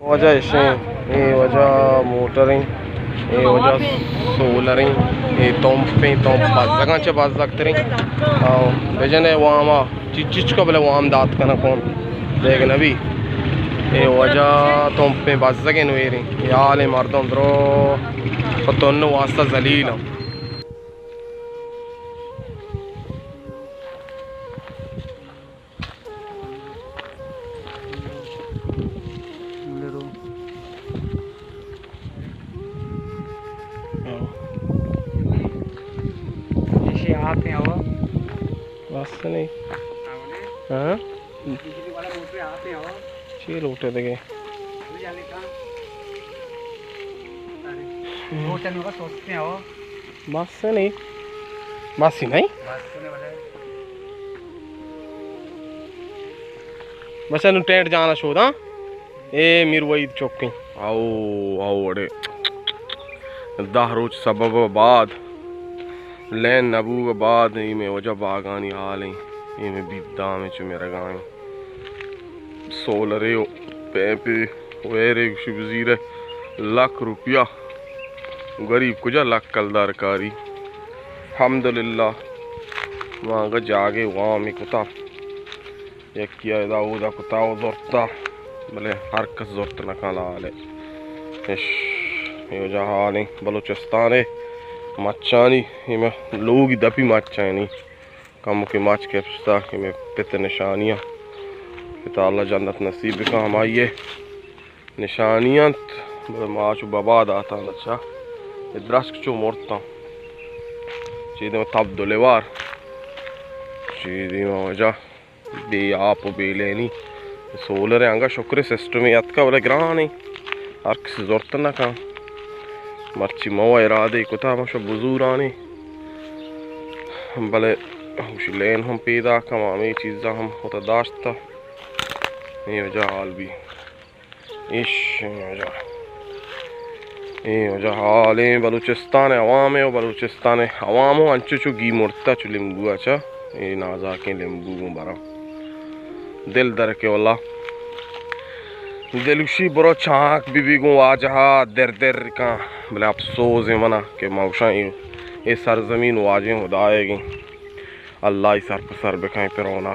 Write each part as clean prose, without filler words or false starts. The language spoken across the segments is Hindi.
वजह इशें ये वजह मोटरें ये वजह सोलरें ये तोंपें तोंप बाज़गा चे बाज़ग तरें बेजने वामा चिच का बले वाम दात कना कौन देख नबी ये वजह तोंपें बाज़गे नवेरें याले मर्दों द्रो पतोन्नो वास्ता जलीला आते हैं वो बस नहीं हाँ बिजली वाला मोटर आते हैं वो चील उठे देखे होटल में सोचते हैं वो बस नहीं बस ही नहीं बस नु टेंट जाना शोधा ए मीर वही चौकी आओ आओ अड़े 10 रोज सबब बाद लैन नबू के बाद में वजह बागानी हाल है में बिदा में च मेरा गाँव सोलरे पे वेरे शिवजीरे ₹1,00,000 गरीब कुजा लाख कलदार कारी अल्हम्दुलिल्लाह वहाँ का जागे वहाँ में कुता एक किया दाऊदा कुता जोरता भले हर कस जोरत न खाला ले ये जहाँ नहीं बलूचिस्तान है मचानी में लोग दपी मचा नहीं कम के मच के पछता कि में पित निशानियाँ पिता अल्लाह जन्नत नसीब का हमारे निशानियाँ माच बबाद आता अच्छा इद्रास चो मोड़ता चीज़ में तब दुलेवार चीज़ में वजह बे आप बे लेनी सोलर आंगा शुक्र सिस्टम याद का बोले ग्राह नहीं हर किसी जरूरत ना का मर्ची मवा इरादे कुता मशो बुजुरानी भले खुशी लेन हम पैदा कमामे चीज़ा हम होता दाश्ता ये वजह हाल भी इश ये वजह हाल है बलूचिस्तान अवाम है बलूचिस्तान अवाम हो अंचु चु गी मुर्ता चु लिम्बू अच्छा ये नाजा के लिम्बू बरा दिल दर के वाला दिलुशी बरो छाक बीबी गो वाजहा दर दर का भले अफसोस है मना के मौशा ये सरजमीन वाजे खुदाएगी अल्लाह सर पर सर बेखाए पे रोना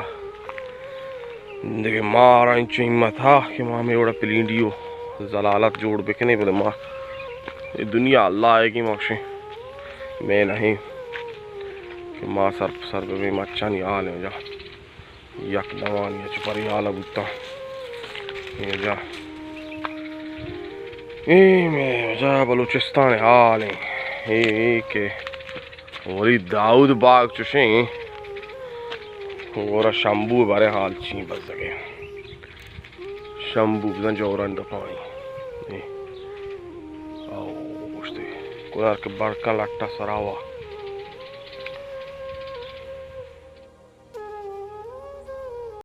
देखिए मारा इंच हिम्मत था कि माँ में बड़ा पिलीडियो जलालत जोड़ बेके नहीं बोले माँ ये दुनिया अल्लाह आएगी मौशे मैं नहीं कि माँ सर पर सर पे मच्छा नहीं हाल है जा यक दवानी छुपरी हाल बुता ये जा में जा बलूचिस्तान हाल है ये के वरी दाऊद बाग चुशे और शंभू बारे हाल ची बस सके शंभू बजन जोरन दपाई आओ पुछते कोनार के बड़का लट्टा सरावा